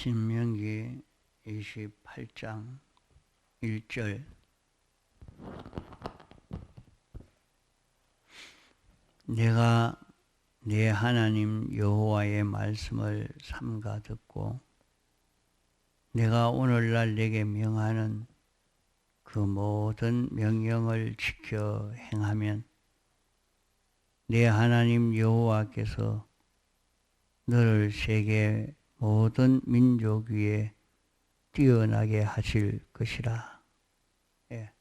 신명기 28장 1절. 내가 내 하나님 여호와의 말씀을 삼가 듣고 내가 오늘날 내게 명하는 그 모든 명령을 지켜 행하면 내 하나님 여호와께서 너를 세계 모든 민족 위에 뛰어나게 하실 것이라. 예.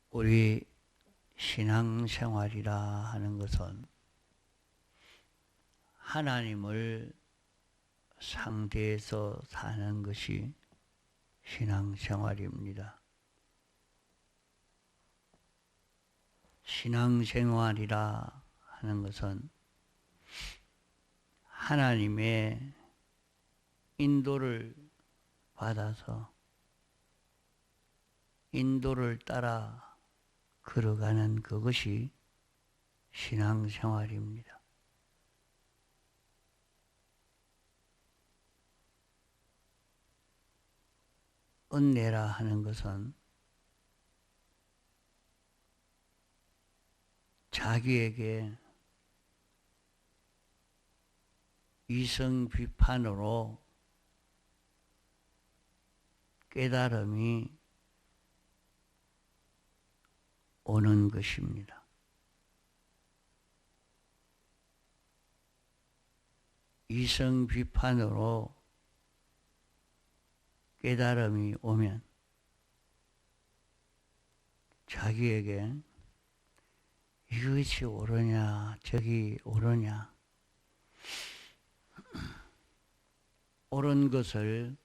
우리 신앙생활이라 하는 것은 하나님을 상대해서 사는 것이 신앙생활입니다. 신앙생활이라 하는 것은 하나님의 인도를 받아서 인도를 따라 걸어가는 그것이 신앙생활입니다. 은혜라 하는 것은 자기에게 이성 비판으로 깨달음이 오는 것입니다. 이성 비판으로 깨달음이 오면 자기에게 이것이 옳으냐 저기 옳으냐 옳은 것을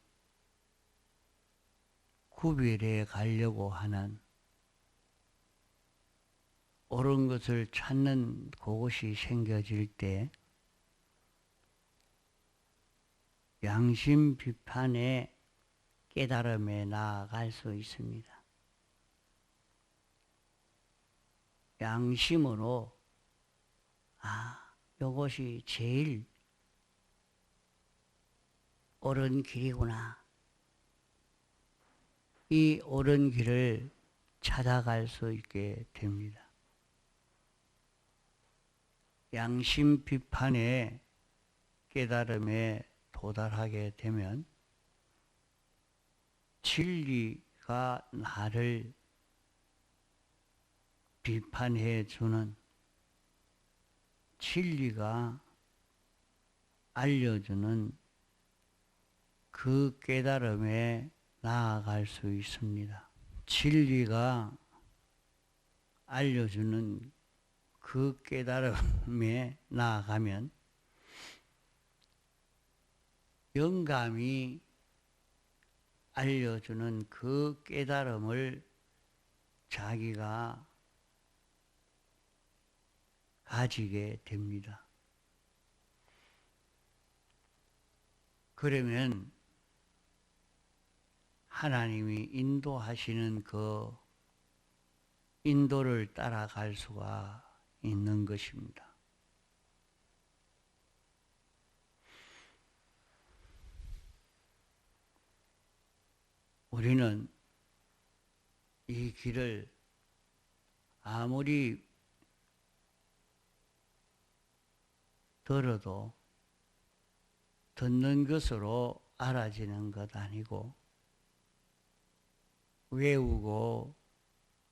구별해 가려고 하는 옳은 것을 찾는 그것이 생겨질 때 양심 비판의 깨달음에 나아갈 수 있습니다. 양심으로 이것이 제일 옳은 길이구나. 이 옳은 길을 찾아갈 수 있게 됩니다. 양심 비판의 깨달음에 도달하게 되면 진리가 나를 비판해 주는, 진리가 알려주는 그 깨달음에 나아갈 수 있습니다. 진리가 알려주는 그 깨달음에 나아가면 영감이 알려주는 그 깨달음을 자기가 가지게 됩니다. 그러면 하나님이 인도하시는 그 인도를 따라갈 수가 있는 것입니다. 우리는 이 길을 아무리 들어도 듣는 것으로 알아지는 것 아니고 외우고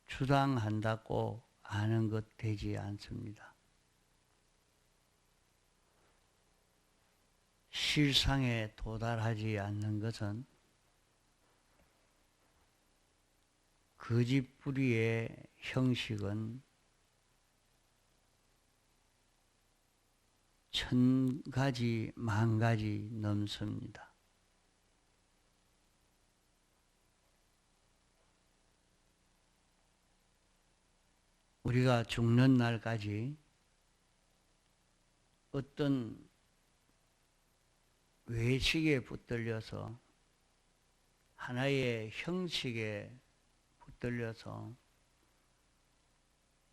주장한다고 아는 것 되지 않습니다. 실상에 도달하지 않는 것은 거짓부리의 형식은 1000가지, 10,000가지 넘습니다. 우리가 죽는 날까지 어떤 외식에 붙들려서 하나의 형식에 붙들려서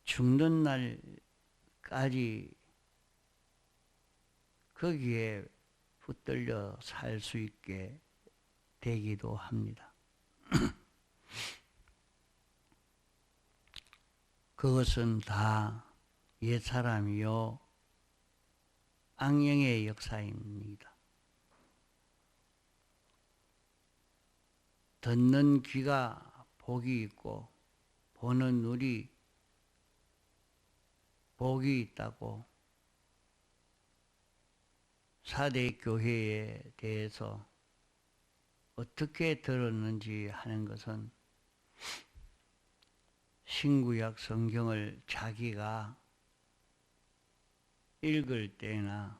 죽는 날까지 거기에 붙들려 살 수 있게 되기도 합니다. 그것은 다 옛사람이요 악령의 역사입니다. 듣는 귀가 복이 있고 보는 눈이 복이 있다고 사대 교회에 대해서 어떻게 들었는지 하는 것은 신구약 성경을 자기가 읽을 때나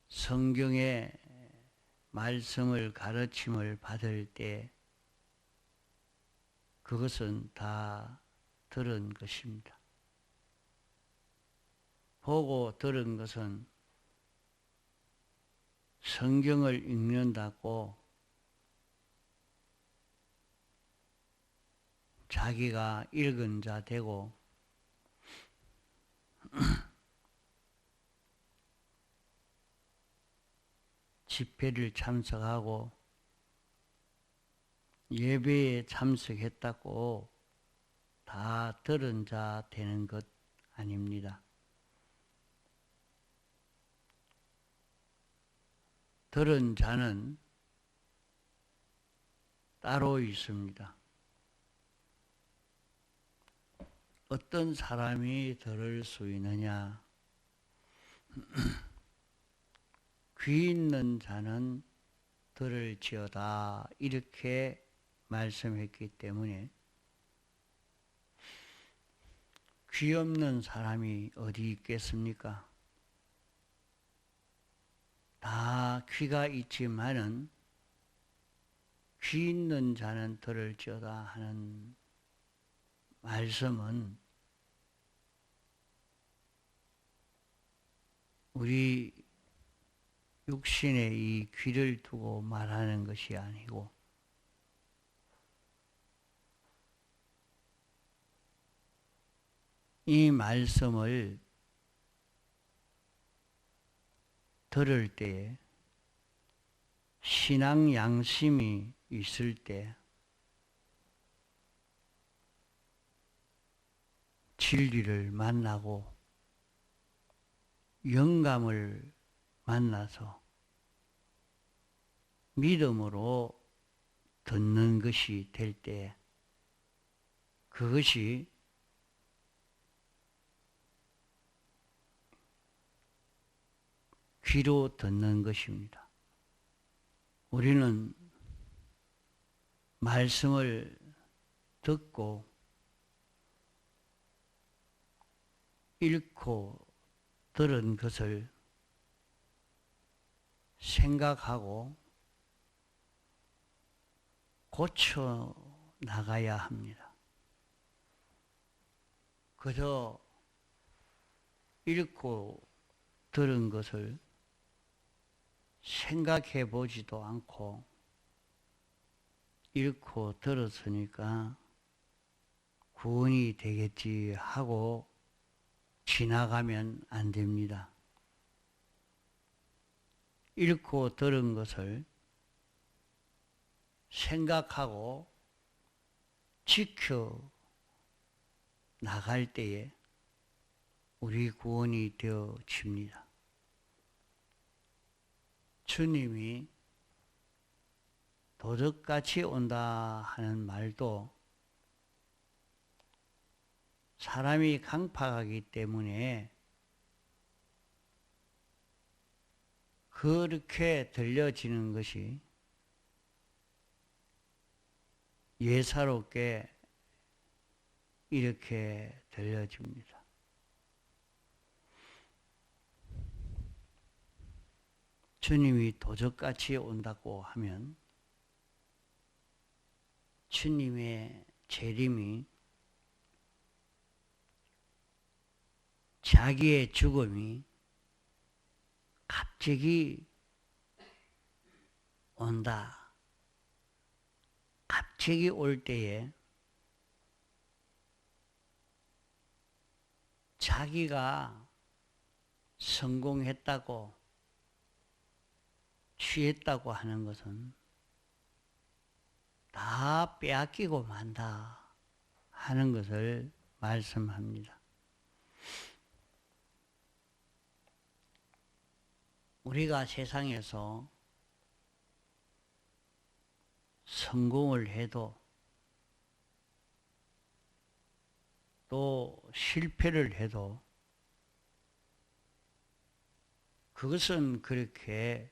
성경의 말씀을 가르침을 받을 때 그것은 다 들은 것입니다. 보고 들은 것은 성경을 읽는다고 자기가 읽은 자 되고 집회를 참석하고 예배에 참석했다고 다 들은 자 되는 것 아닙니다. 들은 자는 따로 있습니다. 어떤 사람이 들을 수 있느냐? 귀 있는 자는 들을지어다 이렇게 말씀했기 때문에 귀 없는 사람이 어디 있겠습니까? 다 귀가 있지만은 귀 있는 자는 들을지어다 하는 말씀은 우리 육신의 이 귀를 두고 말하는 것이 아니고 이 말씀을 들을 때에 신앙 양심이 있을 때 진리를 만나고 영감을 만나서 믿음으로 듣는 것이 될 때 그것이 귀로 듣는 것입니다. 우리는 말씀을 듣고 읽고 들은 것을 생각하고 고쳐 나가야 합니다. 그저 읽고 들은 것을 생각해 보지도 않고 읽고 들었으니까 구원이 되겠지 하고 지나가면 안 됩니다. 읽고 들은 것을 생각하고 지켜 나갈 때에 우리 구원이 되어집니다. 주님이 도적같이 온다 하는 말도 사람이 강팍하기 때문에 그렇게 들려지는 것이 예사롭게 이렇게 들려집니다. 주님이 도적같이 온다고 하면 주님의 재림이 자기의 죽음이 갑자기 온다. 갑자기 올 때에 자기가 성공했다고 취했다고 하는 것은 다 빼앗기고 만다 하는 것을 말씀합니다. 우리가 세상에서 성공을 해도 또 실패를 해도 그것은 그렇게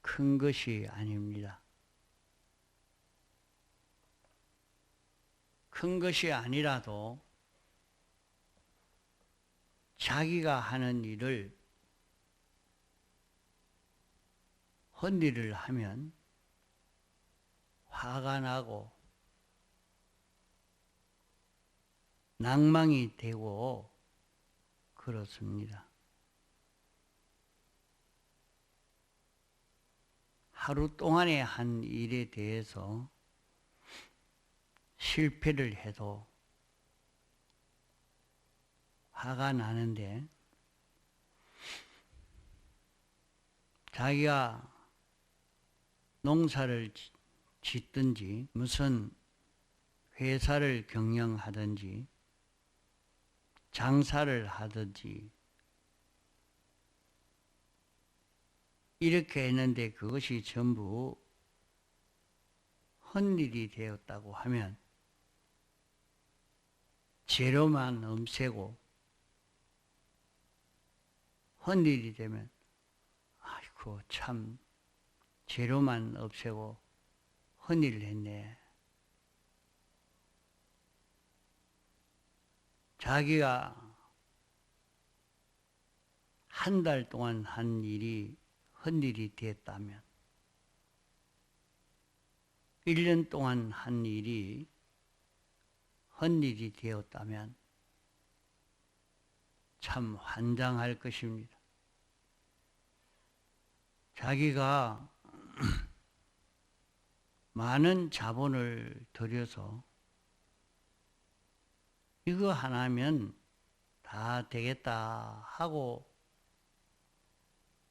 큰 것이 아닙니다. 큰 것이 아니라도 자기가 하는 일을 헛일을 하면 화가 나고 낭망이 되고 그렇습니다. 하루 동안의 한 일에 대해서 실패를 해도 화가 나는데 자기가 농사를 짓든지 무슨 회사를 경영하든지 장사를 하든지 이렇게 했는데 그것이 전부 헛일이 되었다고 하면 재료만 없애고 헛일이 되면 아이고 참 재료만 없애고 헛일을 했네. 자기가 한 달 동안 한 일이 헛일이 됐다면 1년 동안 한 일이 헛일이 되었다면 참 환장할 것입니다. 자기가 많은 자본을 들여서 이거 하나면 다 되겠다 하고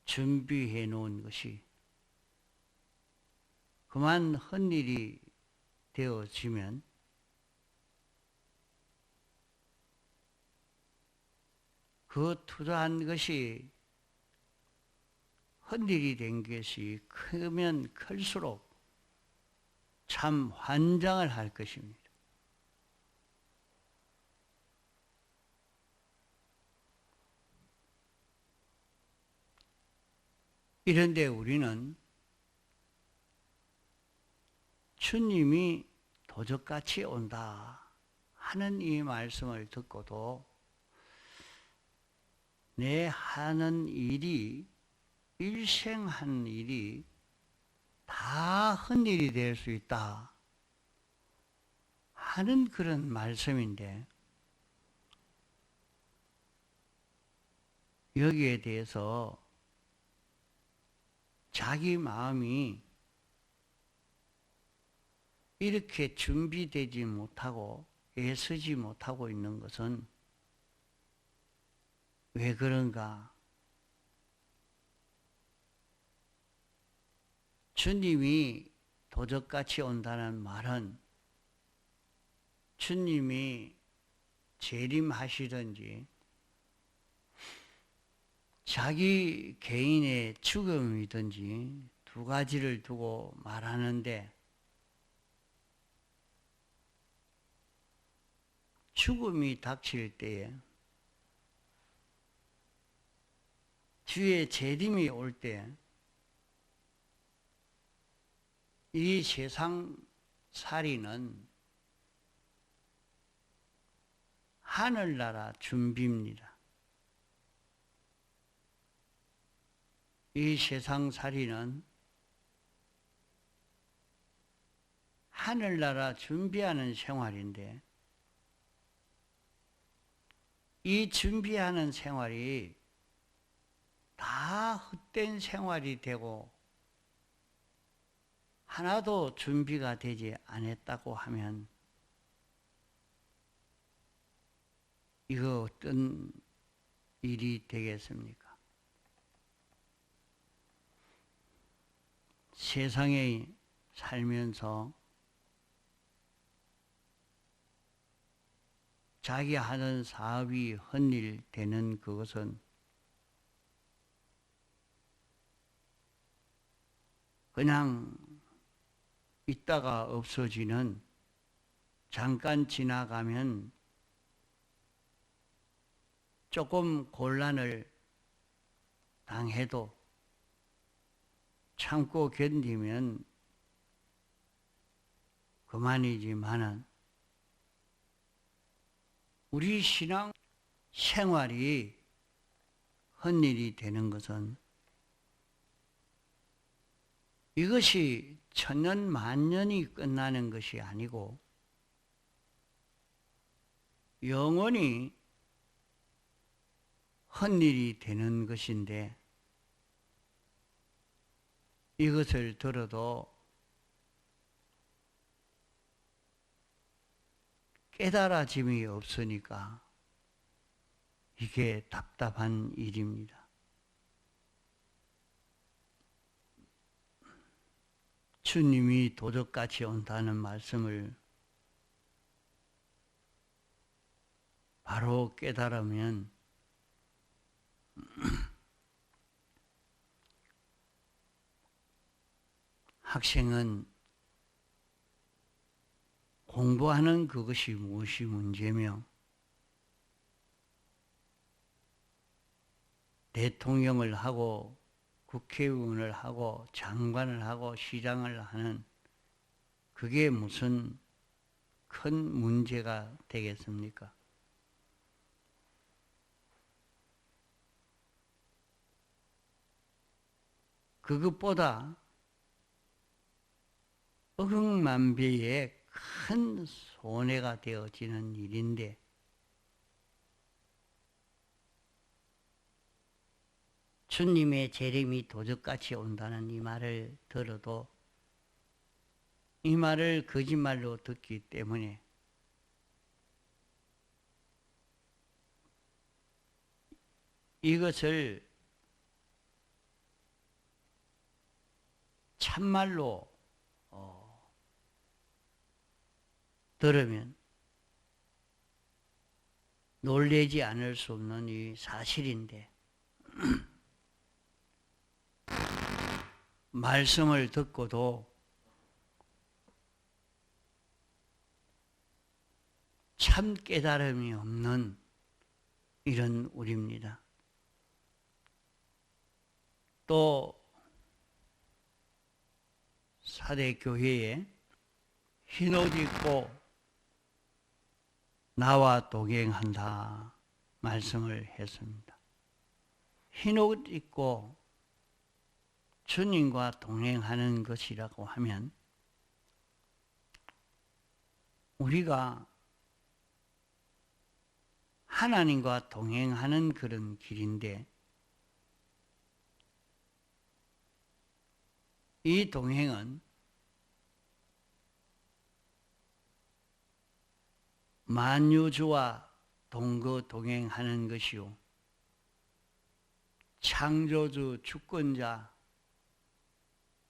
준비해 놓은 것이 그만 헛일이 되어지면 그 투자한 것이 헛일이 된 것이 크면 클수록 참 환장을 할 것입니다. 이런데 우리는 주님이 도적같이 온다 하는 이 말씀을 듣고도 내 하는 일이 일생한 일이 다 헛일이 될 수 있다 하는 그런 말씀인데 여기에 대해서 자기 마음이 이렇게 준비되지 못하고 애쓰지 못하고 있는 것은 왜 그런가? 주님이 도적같이 온다는 말은 주님이 재림하시든지 자기 개인의 죽음이든지 두 가지를 두고 말하는데 죽음이 닥칠 때에 주의 재림이 올 때 이 세상 살이는 하늘나라 준비입니다. 이 세상 살이는 하늘나라 준비하는 생활인데 이 준비하는 생활이 다 헛된 생활이 되고 하나도 준비가 되지 않았다고 하면 이거 어떤 일이 되겠습니까? 세상에 살면서 자기 하는 사업이 헛일 되는 그것은 그냥 있다가 없어지는, 잠깐 지나가면 조금 곤란을 당해도 참고 견디면 그만이지만은 우리 신앙 생활이 헛일이 되는 것은 이것이 천년 만년이 끝나는 것이 아니고 영원히 헛일이 되는 것인데, 이것을 들어도 깨달아짐이 없으니까 이게 답답한 일입니다. 주님이 도적같이 온다는 말씀을 바로 깨달으면 학생은 공부하는 그것이 무엇이 문제며 대통령을 하고 국회의원을 하고 장관을 하고 시장을 하는 그게 무슨 큰 문제가 되겠습니까? 그것보다 억억만배의 큰 손해가 되어지는 일인데, 주님의 재림이 도적같이 온다는 이 말을 들어도 이 말을 거짓말로 듣기 때문에 이것을 참말로 들으면 놀라지 않을 수 없는 이 사실인데 말씀을 듣고도 참 깨달음이 없는 이런 우리입니다. 또 사대교회에 흰옷 입고 나와 동행한다 말씀을 했습니다. 흰옷 입고 주님과 동행하는 것이라고 하면 우리가 하나님과 동행하는 그런 길인데, 이 동행은 만유주와 동거 동행하는 것이요 창조주 주권자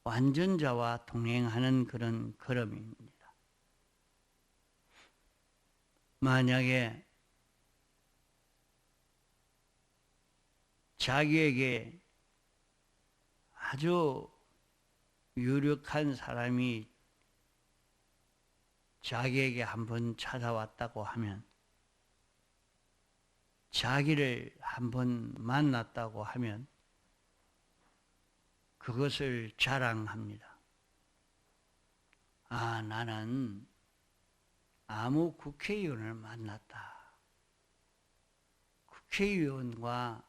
완전자와 동행하는 그런 걸음입니다. 만약에 자기에게 아주 유력한 사람이 자기에게 한번 찾아왔다고 하면, 자기를 한번 만났다고 하면 그것을 자랑합니다. 아, 나는 아무 국회의원을 만났다. 국회의원과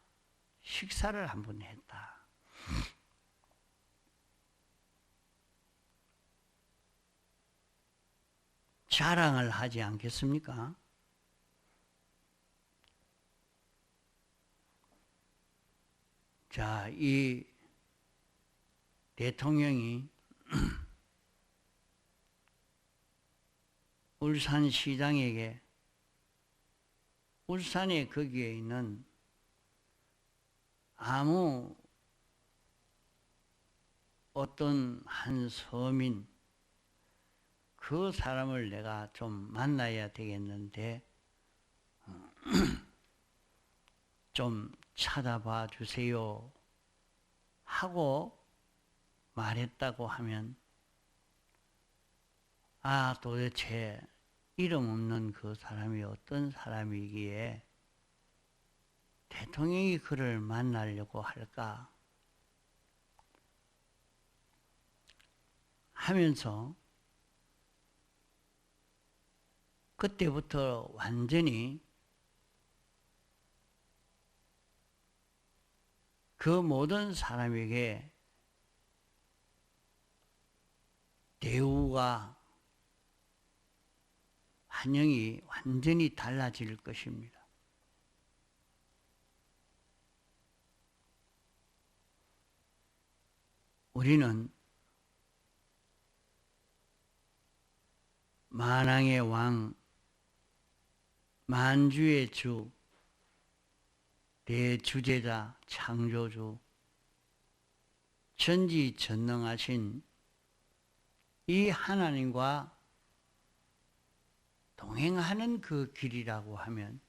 식사를 한번 했다. 자랑을 하지 않겠습니까? 자, 이 대통령이 울산시장에게 울산에 거기에 있는 아무 어떤 한 서민, 그 사람을 내가 좀 만나야 되겠는데 좀 찾아봐 주세요 하고 말했다고 하면, 아, 도대체 이름 없는 그 사람이 어떤 사람이기에 대통령이 그를 만나려고 할까 하면서 그때부터 완전히 그 모든 사람에게 대우가, 환영이 완전히 달라질 것입니다. 우리는 만왕의 왕, 만주의 주, 대주제자, 창조주, 전지전능하신 이 하나님과 동행하는 그 길이라고 하면,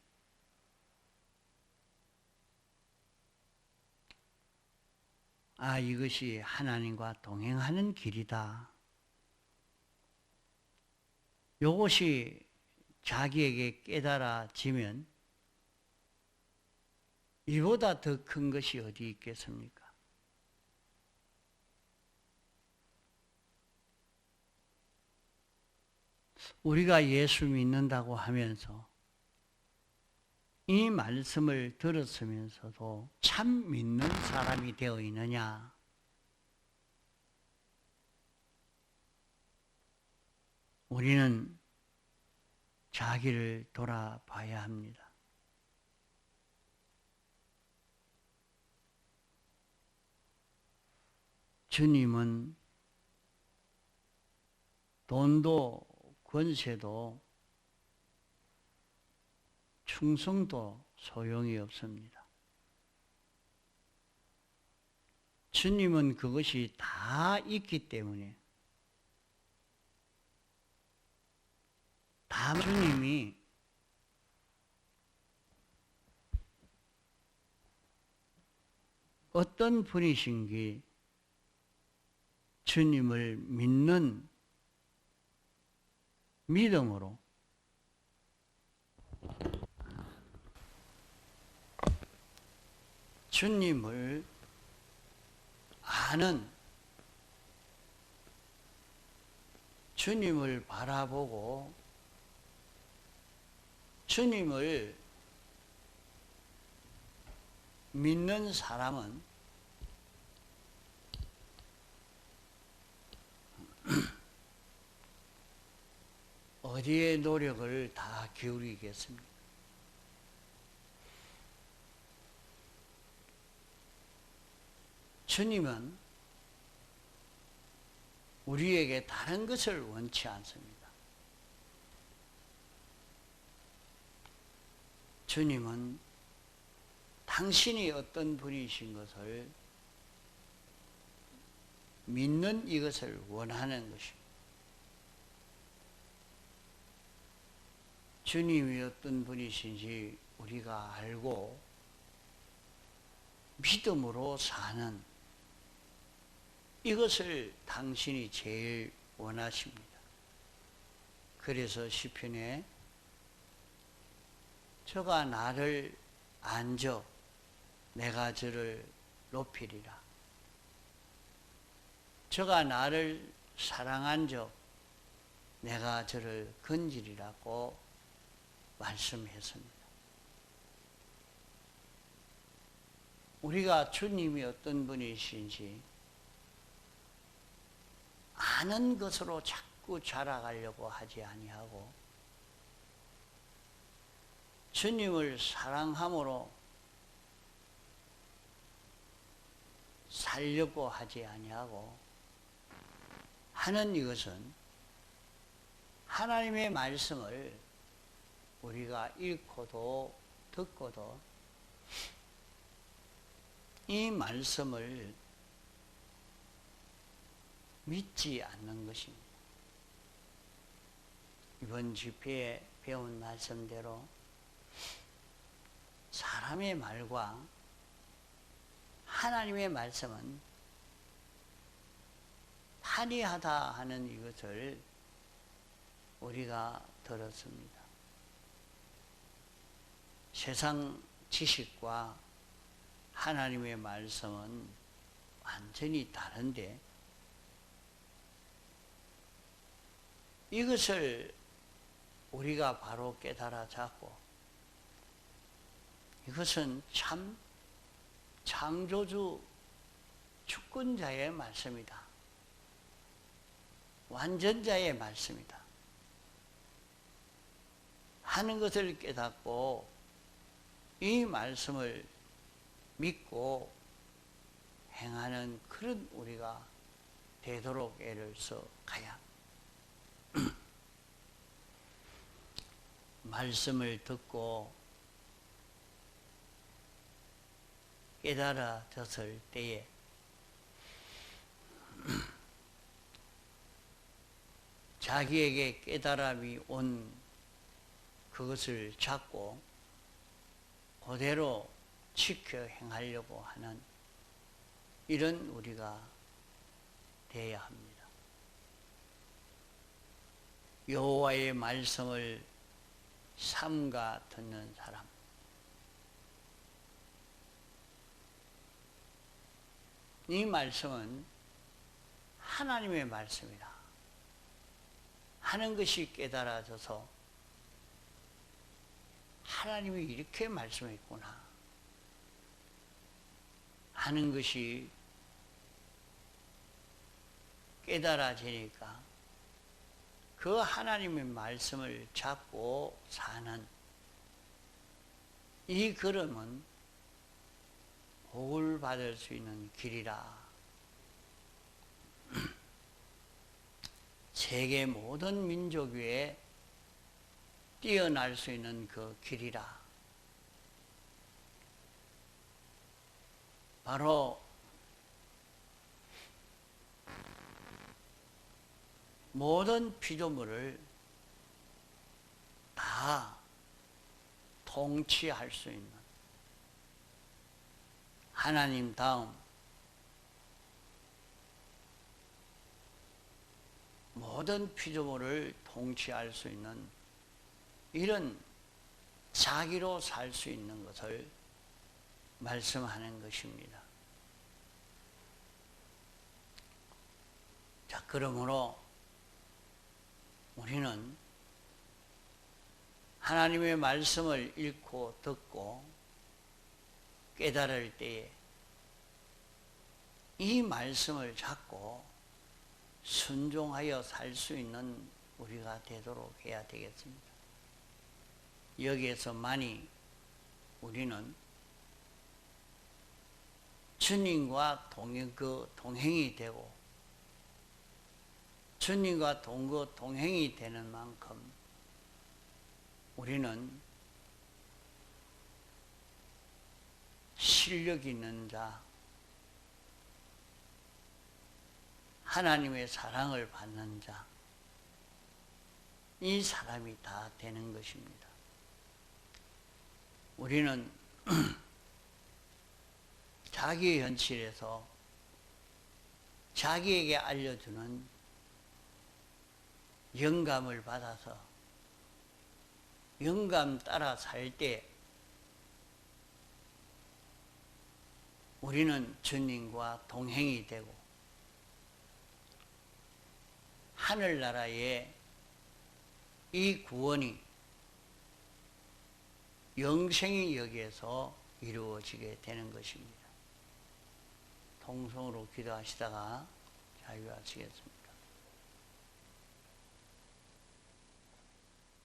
아, 이것이 하나님과 동행하는 길이다. 이것이 자기에게 깨달아지면 이보다 더 큰 것이 어디 있겠습니까? 우리가 예수 믿는다고 하면서 이 말씀을 들었으면서도 참 믿는 사람이 되어 있느냐? 우리는 자기를 돌아봐야 합니다. 주님은 돈도 권세도 충성도 소용이 없습니다. 주님은 그것이 다 있기 때문에, 다만 주님이 어떤 분이신지 주님을 믿는 믿음으로 주님을 아는, 주님을 바라보고 주님을 믿는 사람은 어디에 노력을 다 기울이겠습니까? 주님은 우리에게 다른 것을 원치 않습니다. 주님은 당신이 어떤 분이신 것을 믿는 이것을 원하는 것입니다. 주님이 어떤 분이신지 우리가 알고 믿음으로 사는 이것을 당신이 제일 원하십니다. 그래서 시편에 저가 나를 안저 내가 저를 높이리라. 저가 나를 사랑한저 내가 저를 건지리라고 말씀했습니다. 우리가 주님이 어떤 분이신지 아는 것으로 자꾸 자라가려고 하지 아니하고 주님을 사랑함으로 살려고 하지 아니하고 하는 이것은 하나님의 말씀을 우리가 읽고도 듣고도 이 말씀을 믿지 않는 것입니다. 이번 집회에 배운 말씀대로 사람의 말과 하나님의 말씀은 판이하다 하는 이것을 우리가 들었습니다. 세상 지식과 하나님의 말씀은 완전히 다른데 이것을 우리가 바로 깨달아 잡고 이것은 참 창조주 주권자의 말씀이다. 완전자의 말씀이다. 하는 것을 깨닫고 이 말씀을 믿고 행하는 그런 우리가 되도록 애를 써 가야 말씀을 듣고 깨달아졌을 때에 자기에게 깨달음이 온 그것을 잡고 그대로 지켜 행하려고 하는 이런 우리가 되어야 합니다. 여호와의 말씀을 삼가 듣는 사람, 이 말씀은 하나님의 말씀이다 하는 것이 깨달아져서 하나님이 이렇게 말씀했구나 하는 것이 깨달아지니까 그 하나님의 말씀을 잡고 사는 이 걸음은 복을 받을 수 있는 길이라. 세계 모든 민족 위에 뛰어날 수 있는 그 길이라. 바로 모든 피조물을 다 통치할 수 있는 하나님 다음 모든 피조물을 통치할 수 있는 이런 자기로 살 수 있는 것을 말씀하는 것입니다. 자, 그러므로 우리는 하나님의 말씀을 읽고 듣고 깨달을 때에 이 말씀을 잡고 순종하여 살 수 있는 우리가 되도록 해야 되겠습니다. 여기에서만이 우리는 주님과 동행이 되고 주님과 동행이 되는 만큼 우리는 실력 있는 자, 하나님의 사랑을 받는 자, 이 사람이 다 되는 것입니다. 우리는 자기 현실에서 자기에게 알려주는 영감을 받아서 영감 따라 살 때 우리는 주님과 동행이 되고 하늘나라의 이 구원이 영생이 여기에서 이루어지게 되는 것입니다. 통성으로 기도하시다가 자유하시겠습니다.